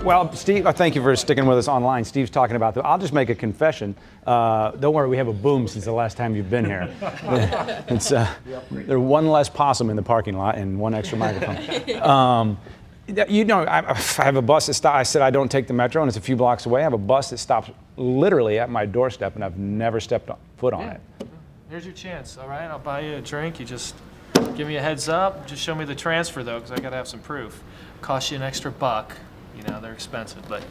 Well, Steve, thank you for sticking with us online. Steve's talking about I'll just make a confession. Don't worry, we have a boom since the last time you've been here. It's there's one less possum in the parking lot and one extra microphone. I have a bus that stops. I said I don't take the metro, and it's a few blocks away. I have a bus that stops literally at my doorstep, and I've never stepped foot on it. Here's your chance, all right? I'll buy you a drink. You just give me a heads up. Just show me the transfer, though, because I got to have some proof. Cost you an extra $1. You know, they're expensive, but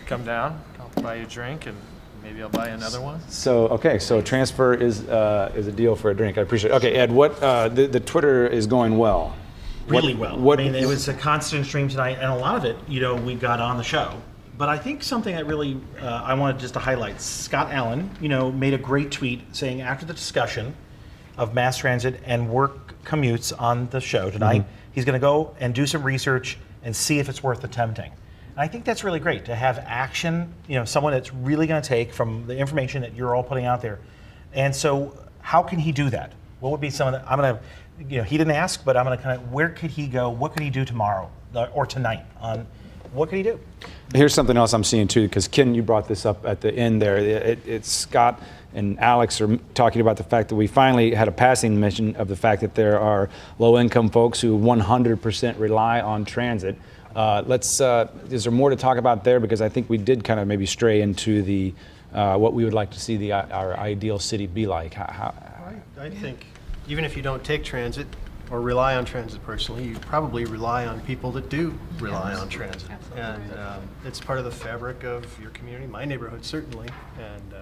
come down. I'll buy you a drink, and maybe I'll buy you another one. So, okay, so transfer is a deal for a drink. I appreciate it. Okay, Ed, what the Twitter is going well. Really well. I mean, it was a constant stream tonight, and a lot of it, we got on the show. But I think something that really I wanted just to highlight, Scott Allen, made a great tweet saying after the discussion of mass transit and work commutes on the show tonight, he's going to go and do some research and see if it's worth attempting. And I think that's really great to have action, someone that's really going to take from the information that you're all putting out there. And so how can he do that? What would be some of the, I'm going to, he didn't ask, but I'm going to where could he go? What could he do tomorrow or tonight on what could he do? Here's something else I'm seeing too, because Ken, you brought this up at the end there. It's Scott and Alex are talking about the fact that we finally had a passing mention of the fact that there are low-income folks who 100% rely on transit. Is there more to talk about there? Because I think we did kind of maybe stray into the what we would like to see our ideal city be like. I think even if you don't take transit or rely on transit personally, you probably rely on people that do rely on transit. Absolutely. And it's part of the fabric of your community, my neighborhood certainly, and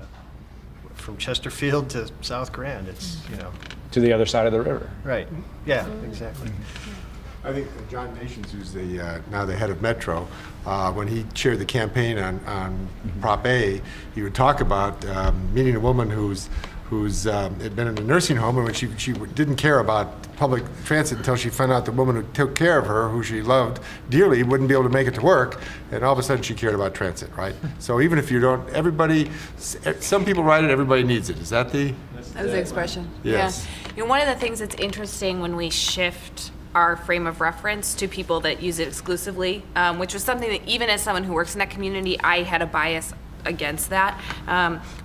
from Chesterfield to South Grand, it's, to the other side of the river. Right, yeah, exactly. I think John Nations, who's now the head of Metro, when he chaired the campaign on Prop A, he would talk about meeting a woman who's had been in a nursing home, and when she didn't care about public transit until she found out the woman who took care of her, who she loved dearly, wouldn't be able to make it to work, and all of a sudden she cared about transit, right? So even if you don't, some people ride it, everybody needs it. Is that the? That was the expression. Yes. Yeah. One of the things that's interesting when we shift our frame of reference to people that use it exclusively, which was something that even as someone who works in that community, I had a bias against that.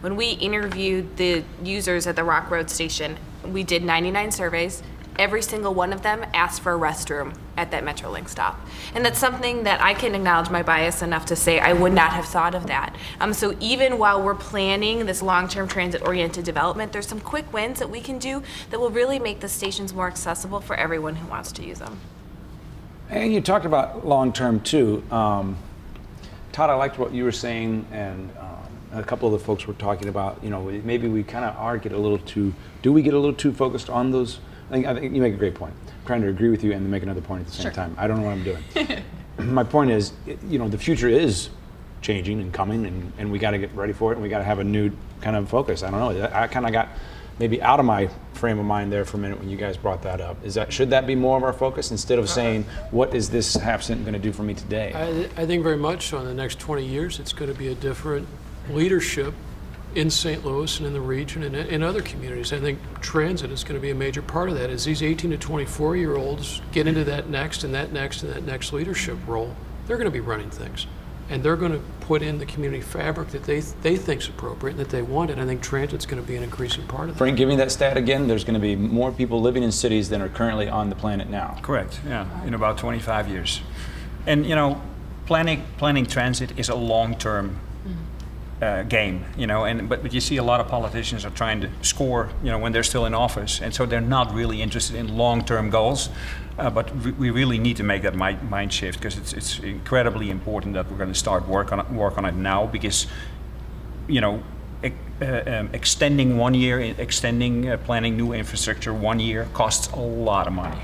When we interviewed the users at the Rock Road station, we did 99 surveys. Every single one of them asked for a restroom at that Metrolink stop. And that's something that I can acknowledge my bias enough to say I would not have thought of that. So even while we're planning this long-term transit-oriented development, there's some quick wins that we can do that will really make the stations more accessible for everyone who wants to use them. And you talked about long-term too. Todd, I liked what you were saying, and a couple of the folks were talking about, maybe we kind of get a little too focused on those. I think you make a great point. I'm trying to agree with you and make another point at the same time. I don't know what I'm doing. My point is, the future is changing and coming, and we got to get ready for it, and we got to have a new kind of focus. I don't know. I kind of got maybe out of my frame of mind there for a minute when you guys brought that up. Should that be more of our focus instead of saying, what is this half cent going to do for me today? I think very much so. In the next 20 years, it's going to be a different leadership in St. Louis and in the region and in other communities. I think transit is going to be a major part of that. As these 18 to 24-year-olds get into that next and that next and that next leadership role, they're going to be running things. And they're going to put in the community fabric that they think is appropriate and that they want. And I think transit's going to be an increasing part of that. Frank, give me that stat again. There's going to be more people living in cities than are currently on the planet now. Correct, yeah, in about 25 years. And, planning transit is a long-term game, but you see a lot of politicians are trying to score, when they're still in office, and so they're not really interested in long-term goals. But we really need to make that mind shift, because it's incredibly important that we're going to start work on it now, because extending 1 year, planning new infrastructure 1 year costs a lot of money.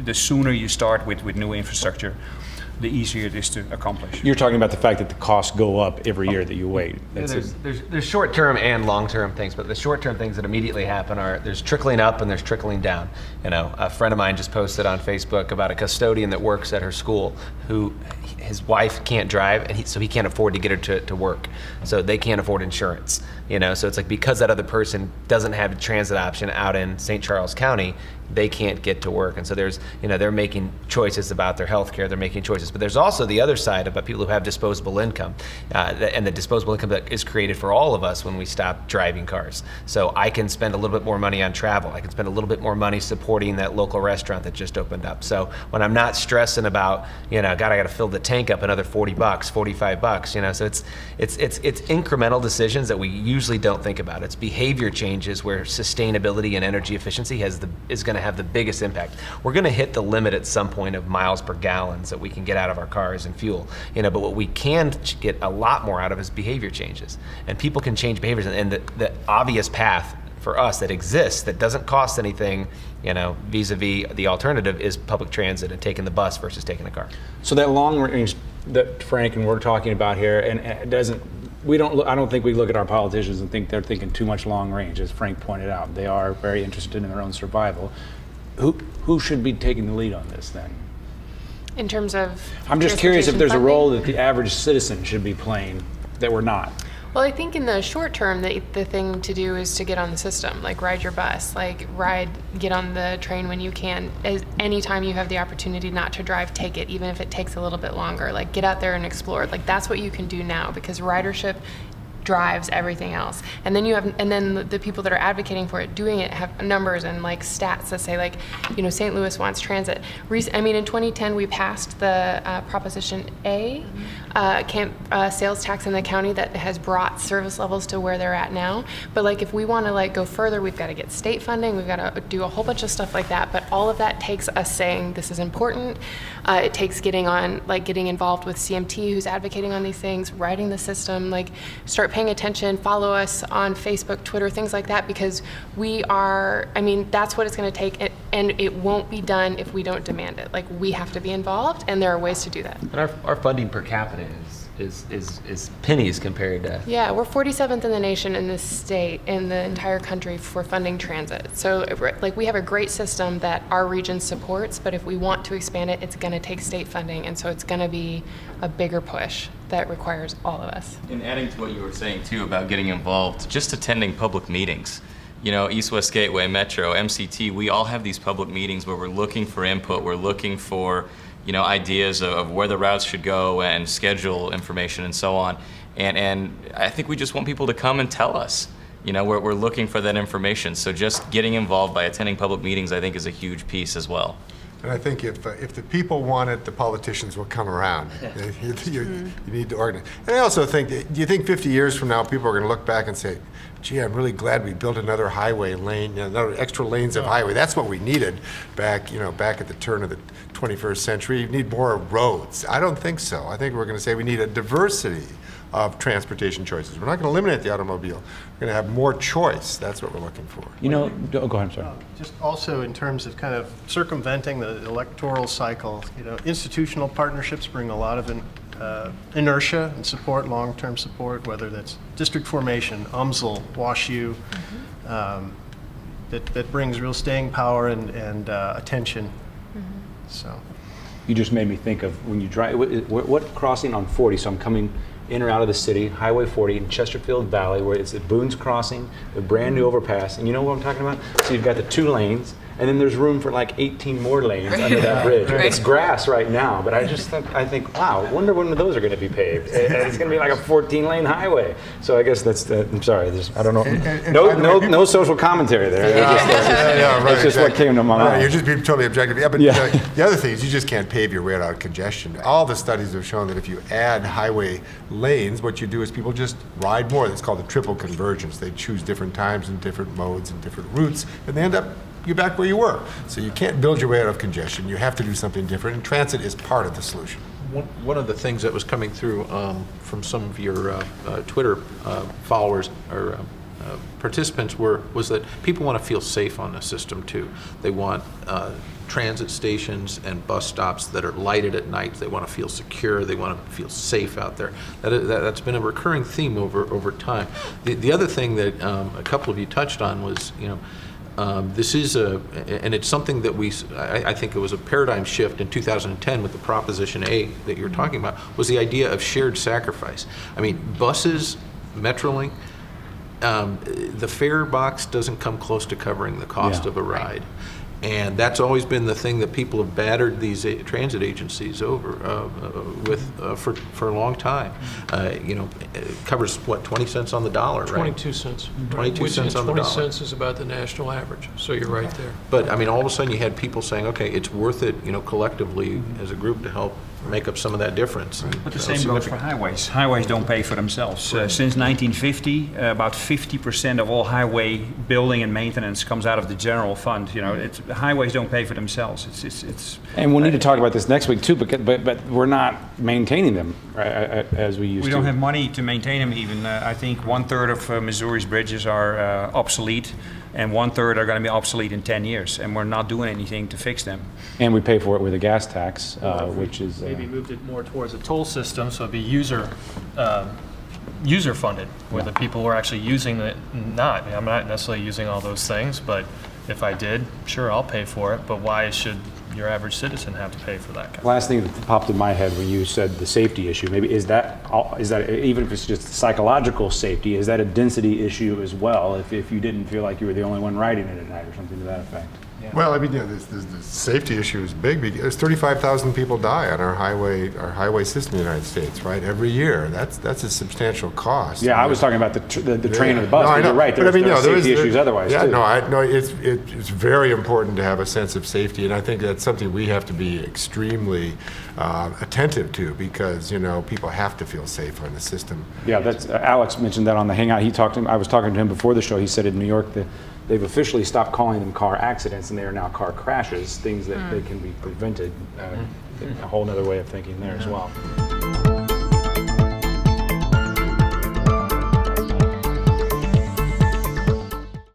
The sooner you start with new infrastructure, the easier it is to accomplish. You're talking about the fact that the costs go up every year that you wait. There's short-term and long-term things, but the short-term things that immediately happen are there's trickling up and there's trickling down. A friend of mine just posted on Facebook about a custodian that works at her school who his wife can't drive, and so he can't afford to get her to work. So they can't afford insurance. So it's like, because that other person doesn't have a transit option out in St. Charles County, they can't get to work. And so there's, they're making choices about their health care, they're making choices. But there's also the other side about people who have disposable income, and the disposable income that is created for all of us when we stop driving cars. So I can spend a little bit more money on travel. I can spend a little bit more money supporting that local restaurant that just opened up. So when I'm not stressing about, God, I got to fill the tank up another $40, $45, so it's incremental decisions that we usually don't think about. It's behavior changes where sustainability and energy efficiency is going to have the biggest impact. We're going to hit the limit at some point of miles per gallons that we can get out of our cars and fuel, but what we can get a lot more out of is behavior changes. And people can change behaviors, and the obvious path for us that exists that doesn't cost anything, vis-a-vis the alternative is public transit and taking the bus versus taking a car. So that long range that Frank and we're talking about here, and it doesn't. I don't think we look at our politicians and think they're thinking too much long range, as Frank pointed out. They are very interested in their own survival. Who should be taking the lead on this then? In terms of I'm just curious if there's a funding? role that the average citizen should be playing that we're not. Well, I think in the short term, the thing to do is to get on the system, like ride your bus, get on the train when you can. Anytime you have the opportunity not to drive, take it, even if it takes a little bit longer. Like, get out there and explore. Like, that's what you can do now, because ridership drives everything else. And then the people that are advocating for it, doing it, have numbers and stats that say St. Louis wants transit. In 2010 we passed the Proposition A sales tax in the county that has brought service levels to where they're at now. But if we want to go further, we've got to get state funding. We've got to do a whole bunch of stuff like that. But all of that takes us saying this is important. It takes getting involved with CMT, who's advocating on these things, writing the system, start paying attention, follow us on Facebook, Twitter, things like that, because that's what it's going to take, and it won't be done if we don't demand it. We have to be involved, and there are ways to do that. And our funding per capita is pennies compared to. Yeah, we're 47th in the nation in this state, in the entire country, for funding transit. So we have a great system that our region supports, but if we want to expand it, it's going to take state funding, and so it's going to be a bigger push that requires all of us. And adding to what you were saying too about getting involved, just attending public meetings. East West Gateway, Metro, MCT, we all have these public meetings where we're looking for input, we're looking for ideas of where the routes should go and schedule information and so on. And I think we just want people to come and tell us. We're looking for that information. So just getting involved by attending public meetings, I think, is a huge piece as well. And I think if the people want it, the politicians will come around. You need to organize. And I also think, do you think 50 years from now, people are going to look back and say, gee, I'm really glad we built another highway lane, another extra lanes of highway. That's what we needed back at the turn of the 21st century. You need more roads. I don't think so. I think we're going to say we need a diversity of transportation choices. We're not going to eliminate the automobile. We're going to have more choice. That's what we're looking for. Go ahead, I'm sorry. Just also in terms of kind of circumventing the electoral cycle, institutional partnerships bring a lot of inertia and support, long-term support, whether that's district formation, UMSL, WashU, that brings real staying power and attention. So. You just made me think of when you drive, what crossing on 40, so I'm coming in or out of the city, Highway 40 in Chesterfield Valley, where it's at Boone's Crossing, the brand new overpass, and you know what I'm talking about? So you've got the 2 lanes, and then there's room for 18 more lanes under that bridge. Right. It's grass right now, but I think, wow, wonder when those are going to be paved. It's going to be like a 14-lane highway. So I guess that's I'm sorry, I don't know. No social commentary there. That's just what came to my mind. You're just being totally objective. Yeah, but the other thing is you just can't pave your way out of congestion. All the studies have shown that if you add highway lanes, what you do is people just ride more. That's called the triple convergence. They choose different times and different modes and different routes, and they end up you're back where you were. So you can't build your way out of congestion. You have to do something different, and transit is part of the solution. One of the things that was coming through from some of your Twitter followers or participants was that people want to feel safe on the system too. They want transit stations and bus stops that are lighted at night. They want to feel secure. They want to feel safe out there. That's been a recurring theme over time. The other thing that a couple of you touched on was, this is and it's something that I think it was a paradigm shift in 2010 with the Proposition A that you're talking about, was the idea of shared sacrifice. I mean, buses, Metrolink, the fare box doesn't come close to covering the cost of a ride. And that's always been the thing that people have battered these transit agencies over for a long time. It covers, what, 20 cents on the dollar, right? 22 cents. 22 cents on the dollar. 20 cents is about the national average, so you're right there. But, I mean, all of a sudden you had people saying, okay, it's worth it, collectively as a group to help make up some of that difference. But the same goes for highways. Highways don't pay for themselves. Since 1950, about 50% of all highway building and maintenance comes out of the general fund. Highways don't pay for themselves. And we'll need to talk about this next week too, but we're not maintaining them right, as we used to. We don't have money to maintain them even. I think 1/3 of Missouri's bridges are obsolete, and 1/3 are going to be obsolete in 10 years, and we're not doing anything to fix them. And we pay for it with a gas tax, which is... Maybe moved it more towards a toll system, so it'd be user funded, where the people who are actually using it, not. I'm not necessarily using all those things, but if I did, sure, I'll pay for it, but why should your average citizen have to pay for that kind of Last thing that popped in my head when you said the safety issue, maybe is that even if it's just psychological safety, is that a density issue as well? If you didn't feel like you were the only one riding it at night or something to that effect. Well, I mean, the safety issue is big because 35,000 people die on our highway system in the United States, right? Every year. That's a substantial cost. Yeah, I was talking about the train or the bus. No, I but know. you're right. But I mean, there's safety issues otherwise yeah, too. no, it's very important to have a sense of safety, and I think that's something we have to be extremely attentive to because people have to feel safe on the system. Yeah, that's Alex mentioned that on the Hangout. I was talking to him before the show. He said in New York they've officially stopped calling them car accidents, and they are now car crashes, things that they can be prevented. A whole other way of thinking there as well.